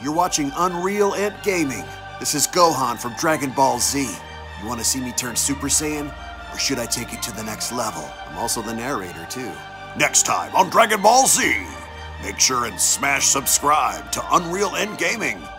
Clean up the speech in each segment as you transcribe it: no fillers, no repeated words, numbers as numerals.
You're watching UnrealEntGaming. This is Gohan from Dragon Ball Z. You want to see me turn Super Saiyan? Or should I take it to the next level? I'm also the narrator, too. Next time on Dragon Ball Z, make sure and smash subscribe to UnrealEntGaming.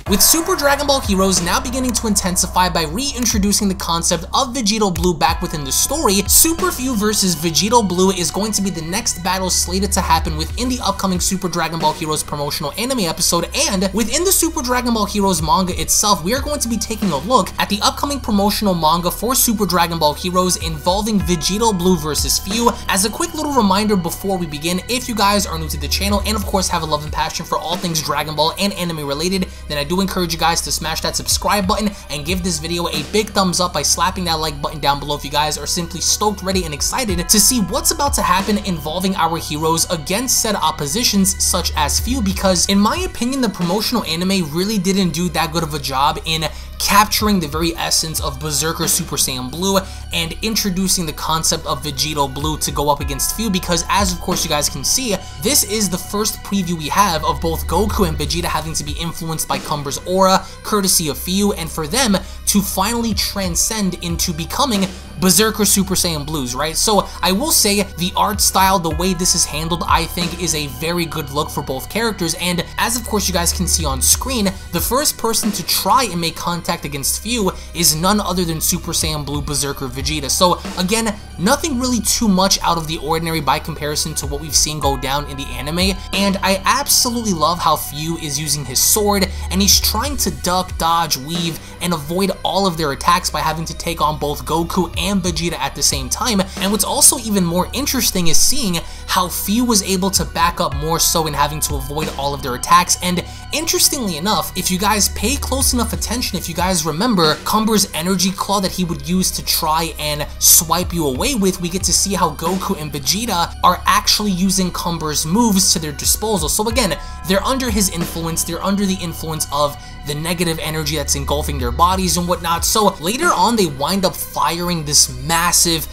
With Super Dragon Ball Heroes now beginning to intensify by reintroducing the concept of Vegito Blue back within the story, Super Few vs Vegito Blue is going to be the next battle slated to happen within the upcoming Super Dragon Ball Heroes promotional anime episode, and within the Super Dragon Ball Heroes manga itself, we are going to be taking a look at the upcoming promotional manga for Super Dragon Ball Heroes involving Vegito Blue vs Few. As a quick little reminder before we begin, if you guys are new to the channel and of course have a love and passion for all things Dragon Ball and anime related, then I do encourage you guys to smash that subscribe button and give this video a big thumbs up by slapping that like button down below if you guys are simply stoked, ready, and excited to see what's about to happen involving our heroes against said oppositions such as Few, because in my opinion the promotional anime really didn't do that good of a job in capturing the very essence of Berserker Super Saiyan Blue and introducing the concept of Vegito Blue to go up against Few, because as of course you guys can see, this is the first preview we have of both Goku and Vegeta having to be influenced by Cumber's aura, courtesy of Few, and for them to finally transcend into becoming Berserker Super Saiyan Blues, right? So I will say the art style, the way this is handled, I think is a very good look for both characters, and as of course you guys can see on screen, the first person to try and make contact against Few is none other than Super Saiyan Blue Berserker Vegeta. So again, nothing really too much out of the ordinary by comparison to what we've seen go down in the anime, and I absolutely love how Few is using his sword and he's trying to duck, dodge, weave, and avoid all of their attacks by having to take on both Goku and Vegeta at the same time. And what's also even more interesting is seeing how Few was able to back up more so in having to avoid all of their attacks. And interestingly enough, if you guys pay close enough attention, if you guys remember Cumber's energy claw that he would use to try and swipe you away with, we get to see how Goku and Vegeta are actually using Cumber's moves to their disposal. So again, they're under his influence, they're under the influence of the negative energy that's engulfing their bodies and whatnot. So later on they wind up firing this massive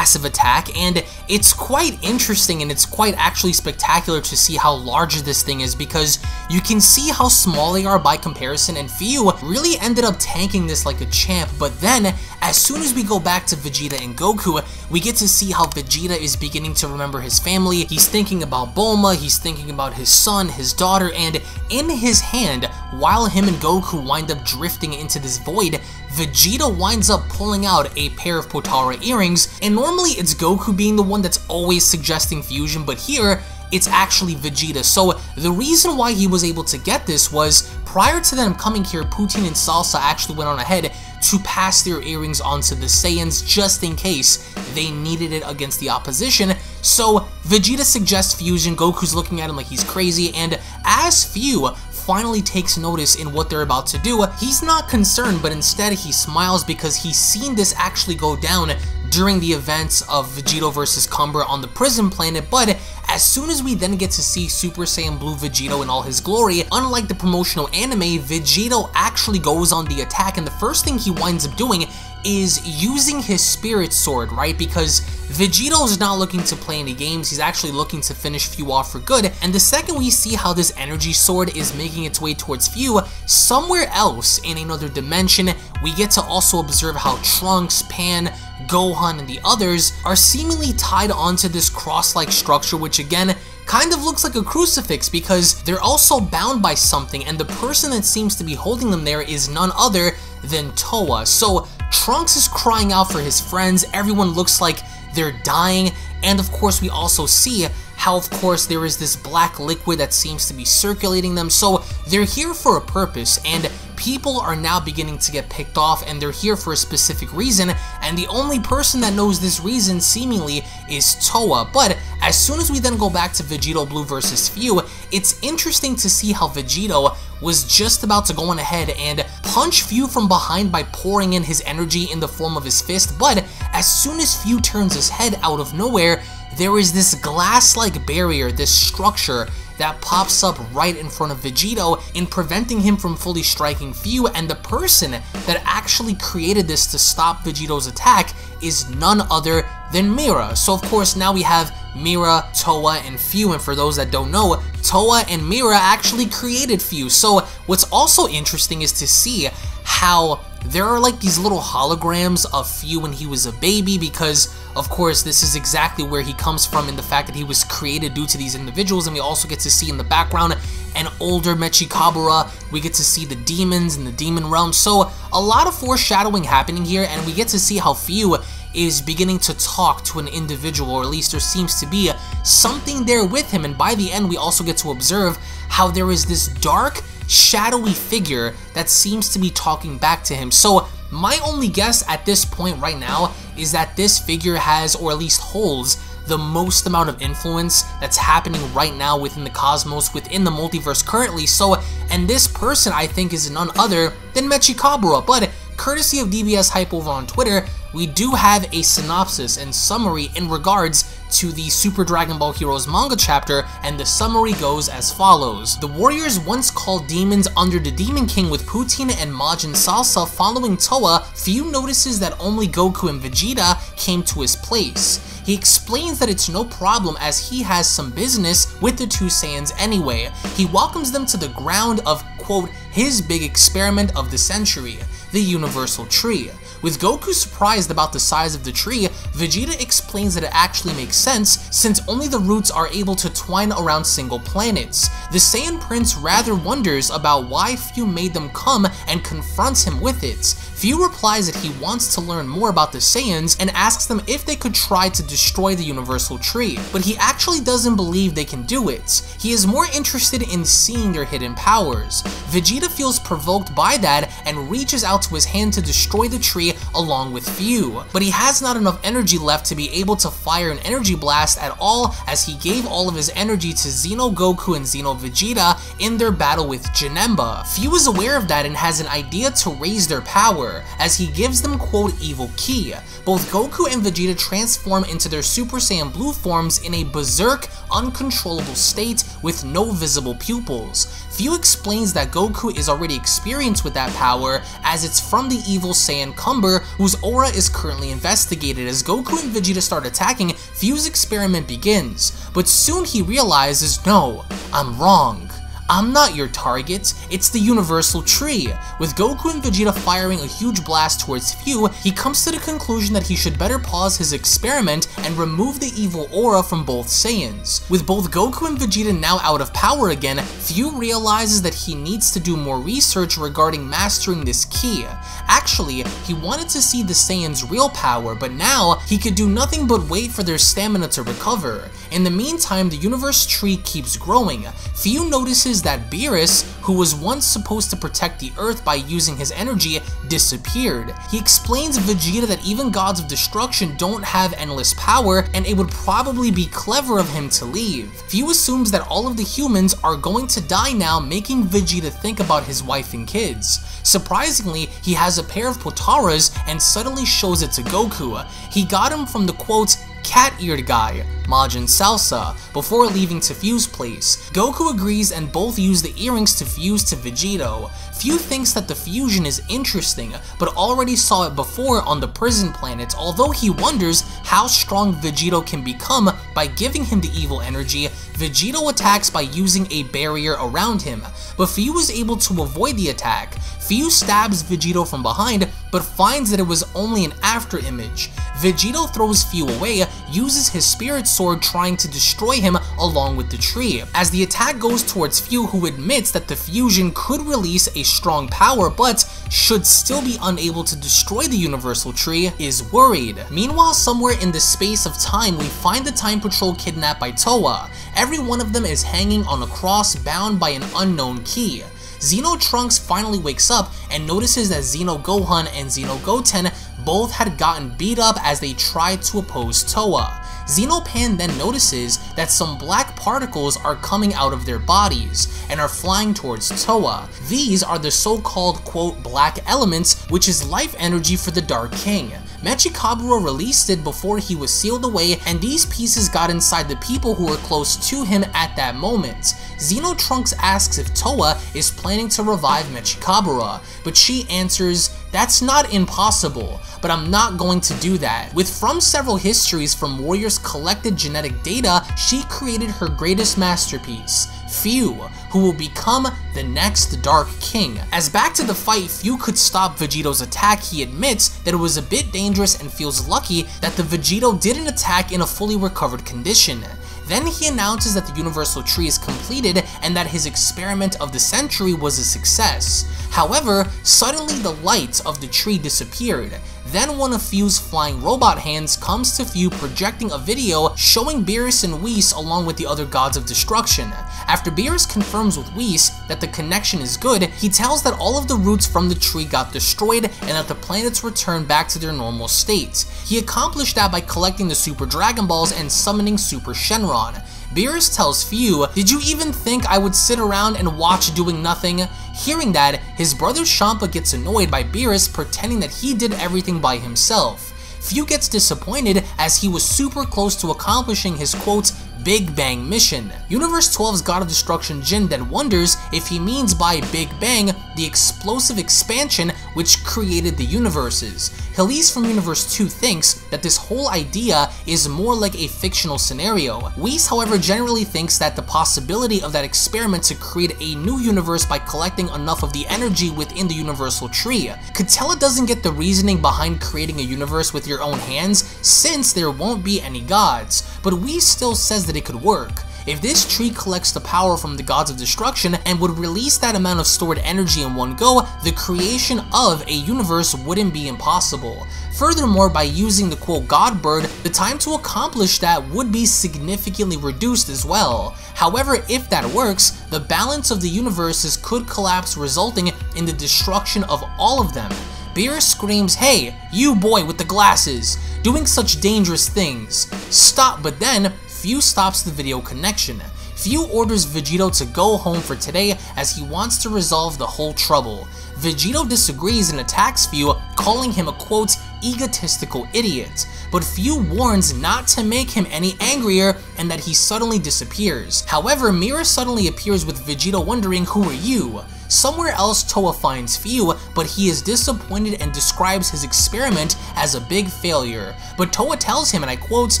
attack, and it's quite interesting and it's quite actually spectacular to see how large this thing is, because you can see how small they are by comparison, and Few really ended up tanking this like a champ. But then as soon as we go back to Vegeta and Goku, we get to see how Vegeta is beginning to remember his family. He's thinking about Bulma, he's thinking about his son, his daughter, and in his hand, while him and Goku wind up drifting into this void, Vegeta winds up pulling out a pair of Potara earrings, and normally it's Goku being the one that's always suggesting fusion, but here it's actually Vegeta. So the reason why he was able to get this was prior to them coming here, Poutine and Salsa actually went on ahead to pass their earrings onto the Saiyans just in case they needed it against the opposition. So Vegeta suggests fusion, Goku's looking at him like he's crazy, and as Few finally takes notice in what they're about to do, he's not concerned, but instead he smiles because he's seen this actually go down during the events of Vegito vs Cumber on the prison planet. But as soon as we then get to see Super Saiyan Blue Vegito in all his glory, unlike the promotional anime, Vegito actually goes on the attack, and the first thing he winds up doing is using his spirit sword, right? Because Vegito is not looking to play any games, he's actually looking to finish Few off for good. And the second we see how this energy sword is making its way towards Few, somewhere else in another dimension, we get to also observe how Trunks, Pan, Gohan, and the others are seemingly tied onto this cross-like structure, which again kind of looks like a crucifix because they're also bound by something, and the person that seems to be holding them there is none other than Towa. So Trunks is crying out for his friends, everyone looks like they're dying, and of course we also see how of course there is this black liquid that seems to be circulating them. So they're here for a purpose, and people are now beginning to get picked off, and they're here for a specific reason, and the only person that knows this reason seemingly is Towa. But as soon as we then go back to Vegito Blue versus Few, it's interesting to see how Vegito was just about to go on ahead and punch Few from behind by pouring in his energy in the form of his fist, but as soon as Few turns his head out of nowhere, there is this glass-like barrier, this structure that pops up right in front of Vegito in preventing him from fully striking Fu, and the person that actually created this to stop Vegito's attack is none other than Mira. So of course now we have Mira, Towa, and Fu, and for those that don't know, Towa and Mira actually created Fu. So what's also interesting is to see how there are like these little holograms of Fu when he was a baby, because of course this is exactly where he comes from in the fact that he was created due to these individuals, and we also get to see in the background an older Mechikabura. We get to see the demons in the demon realm, so a lot of foreshadowing happening here, and we get to see how Fu is beginning to talk to an individual, or at least there seems to be something there with him, and by the end we also get to observe how there is this dark, shadowy figure that seems to be talking back to him. So my only guess at this point right now is that this figure has, or at least holds, the most amount of influence that's happening right now within the cosmos, within the multiverse currently. So, and this person I think is none other than Mechikabura, but courtesy of DBS Hype over on Twitter, we do have a synopsis and summary in regards to the Super Dragon Ball Heroes manga chapter, and the summary goes as follows. The warriors once called demons under the Demon King with Poutine and Majin Salsa. Following Towa, Fu notices that only Goku and Vegeta came to his place. He explains that it's no problem as he has some business with the two Saiyans anyway. He welcomes them to the ground of, quote, his big experiment of the century, the Universal Tree. With Goku surprised about the size of the tree, Vegeta explains that it actually makes sense since only the roots are able to twine around single planets. The Saiyan Prince rather wonders about why Fu made them come and confronts him with it. Fu replies that he wants to learn more about the Saiyans and asks them if they could try to destroy the Universal Tree, but he actually doesn't believe they can do it. He is more interested in seeing their hidden powers. Vegeta feels provoked by that and reaches out to his hand to destroy the tree along with Fu, but he has not enough energy left to be able to fire an energy blast at all, as he gave all of his energy to Xeno Goku and Xeno Vegeta in their battle with Janemba. Fu is aware of that and has an idea to raise their power, as he gives them, quote, evil ki. Both Goku and Vegeta transform into their Super Saiyan Blue forms in a berserk, uncontrollable state with no visible pupils. Fu explains that Goku is already experienced with that power, as it's from the evil Saiyan Cumber, whose aura is currently investigated. As Goku and Vegeta start attacking, Fu's experiment begins, but soon he realizes, no, I'm wrong. I'm not your target, it's the Universal Tree. With Goku and Vegeta firing a huge blast towards Fu, he comes to the conclusion that he should better pause his experiment and remove the evil aura from both Saiyans. With both Goku and Vegeta now out of power again, Fu realizes that he needs to do more research regarding mastering this ki. Actually, he wanted to see the Saiyans' real power, but now he could do nothing but wait for their stamina to recover. In the meantime, the Universe Tree keeps growing. Fu notices that Beerus, who was once supposed to protect the Earth by using his energy, disappeared. He explains to Vegeta that even gods of destruction don't have endless power, and it would probably be clever of him to leave. Fu assumes that all of the humans are going to die now, making Vegeta think about his wife and kids. Surprisingly, he has a pair of Potaras and suddenly shows it to Goku. He got him from the, quote, cat-eared guy, Majin Salsa, before leaving to Fu's place. Goku agrees and both use the earrings to fuse to Vegito. Fu thinks that the fusion is interesting, but already saw it before on the prison planet, although he wonders how strong Vegito can become by giving him the evil energy. Vegito attacks by using a barrier around him, but Fu was able to avoid the attack. Fu stabs Vegito from behind, but finds that it was only an after image. Vegito throws Fu away, uses his spirit sword trying to destroy him along with the tree. As the attack goes towards Fu, who admits that the fusion could release a strong power but should still be unable to destroy the Universal Tree, is worried. Meanwhile, somewhere in the space of time, we find the Time Patrol kidnapped by Towa. Every one of them is hanging on a cross bound by an unknown key. Xeno Trunks finally wakes up and notices that Xeno Gohan and Xeno Goten both had gotten beat up as they tried to oppose Towa. Xenopan then notices that some black particles are coming out of their bodies and are flying towards Towa. These are the so-called, quote, black elements, which is life energy for the Dark King. Mechikabura released it before he was sealed away, and these pieces got inside the people who were close to him at that moment. Xenotrunks asks if Towa is planning to revive Mechikabura, but she answers, "That's not impossible, but I'm not going to do that." With from several histories from Warrior's collected genetic data, she created her greatest masterpiece, Fu, who will become the next Dark King. As back to the fight, Fu could stop Vegito's attack, he admits that it was a bit dangerous and feels lucky that the Vegito didn't attack in a fully recovered condition. Then he announces that the Universal Tree is completed and that his experiment of the century was a success. However, suddenly the light of the tree disappeared. Then one of Fu's flying robot hands comes to Fu, projecting a video showing Beerus and Whis along with the other gods of destruction. After Beerus confirms with Whis that the connection is good, he tells that all of the roots from the tree got destroyed and that the planets returned back to their normal state. He accomplished that by collecting the Super Dragon Balls and summoning Super Shenron. Beerus tells Fu, "Did you even think I would sit around and watch doing nothing?" Hearing that, his brother Champa gets annoyed by Beerus pretending that he did everything by himself. Fu gets disappointed as he was super close to accomplishing his quote, Big Bang mission. Universe 12's God of Destruction Jin then wonders if he means by Big Bang the explosive expansion which created the universes. Halise from Universe 2 thinks that this whole idea is more like a fictional scenario. Whis, however, generally thinks that the possibility of that experiment to create a new universe by collecting enough of the energy within the Universal Tree. Katella doesn't get the reasoning behind creating a universe with your own hands since there won't be any gods, but Whis still says that it could work. If this tree collects the power from the gods of destruction and would release that amount of stored energy in one go, the creation of a universe wouldn't be impossible. Furthermore, by using the quote God Bird, the time to accomplish that would be significantly reduced as well. However, if that works, the balance of the universes could collapse, resulting in the destruction of all of them. Beerus screams, "Hey, you boy with the glasses, doing such dangerous things, stop," but then Fu stops the video connection. Fu orders Vegito to go home for today as he wants to resolve the whole trouble. Vegito disagrees and attacks Fu, calling him a quote, egotistical idiot, but Fu warns not to make him any angrier and that he suddenly disappears. However, Mira suddenly appears with Vegito wondering, "Who are you?" Somewhere else, Towa finds Fu, but he is disappointed and describes his experiment as a big failure. But Towa tells him, and I quote,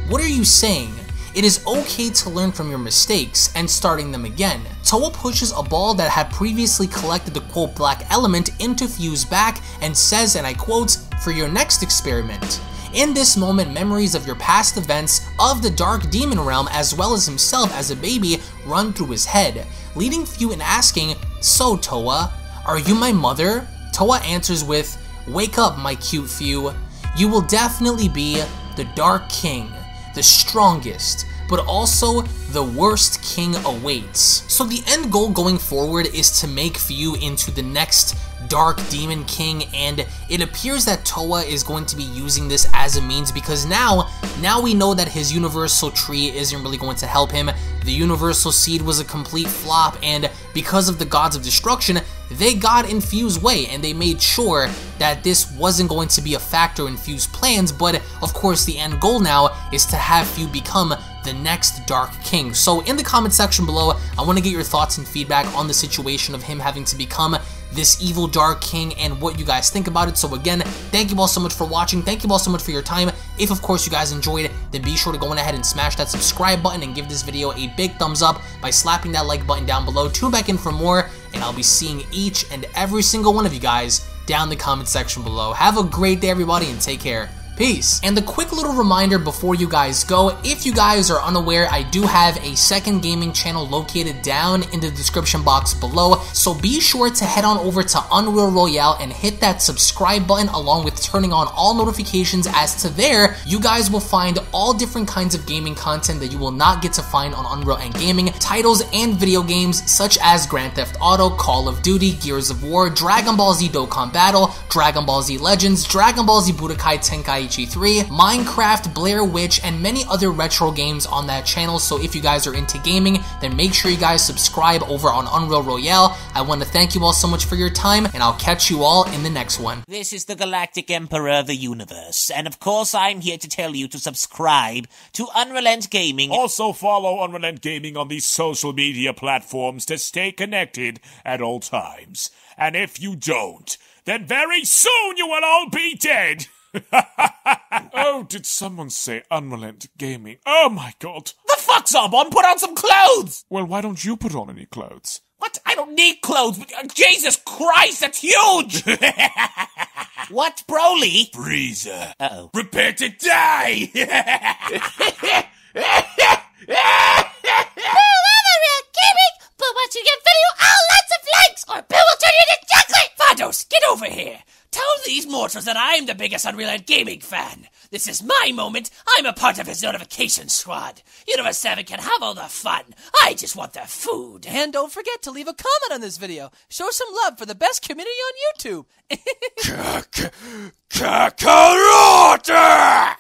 "What are you saying? It is okay to learn from your mistakes and starting them again." Towa pushes a ball that had previously collected the quote black element into Fu's back and says, and I quote, "For your next experiment." In this moment, memories of your past events of the Dark Demon Realm as well as himself as a baby run through his head, leading Fu in asking, "So Towa, are you my mother?" Towa answers with, "Wake up, my cute Fu. You will definitely be the Dark King, the strongest, but also the worst king awaits." So the end goal going forward is to make Fu into the next Dark Demon King, and it appears that Towa is going to be using this as a means because now we know that his Universal Tree isn't really going to help him. The Universal Seed was a complete flop, and because of the Gods of Destruction, they got in Fu's way, and they made sure that this wasn't going to be a factor in Fu's plans, but of course the end goal now is to have Fu become the next Dark King. So in the comment section below, I want to get your thoughts and feedback on the situation of him having to become this evil Dark King and what you guys think about it. So again, thank you all so much for watching. Thank you all so much for your time. If of course you guys enjoyed, then be sure to go on ahead and smash that subscribe button and give this video a big thumbs up by slapping that like button down below. Tune back in for more, and I'll be seeing each and every single one of you guys down in the comment section below. Have a great day, everybody, and take care. Peace. And a quick little reminder before you guys go, if you guys are unaware, I do have a second gaming channel located down in the description box below, so be sure to head on over to Unreal Royale and hit that subscribe button along with turning on all notifications, as to there, you guys will find all different kinds of gaming content that you will not get to find on UnrealEntGaming, titles and video games such as Grand Theft Auto, Call of Duty, Gears of War, Dragon Ball Z Dokkan Battle, Dragon Ball Z Legends, Dragon Ball Z Budokai Tenkaichi Witchy 3, Minecraft, Blair Witch, and many other retro games on that channel. So if you guys are into gaming, then make sure you guys subscribe over on Unreal Royale. I want to thank you all so much for your time, and I'll catch you all in the next one. This is the Galactic Emperor of the Universe, and of course I'm here to tell you to subscribe to UnrealEntGaming. Also follow UnrealEntGaming on these social media platforms to stay connected at all times. And if you don't, then very soon you will all be dead! Oh, did someone say UnrealEntGaming? Oh my god. The fuck's up, on? Put on some clothes! Well, why don't you put on any clothes? What? I don't need clothes. Jesus Christ, that's huge! What, Broly? Freezer. Uh-oh. Prepare to die! But once you get video, lots of likes, or Bill will turn you into chocolate! Vados, get over here! Tell these mortals that I'm the biggest UnrealEntGaming fan. This is my moment. I'm a part of his notification squad. Universe 7 can have all the fun. I just want the food. And don't forget to leave a comment on this video. Show some love for the best community on YouTube. Kakarota!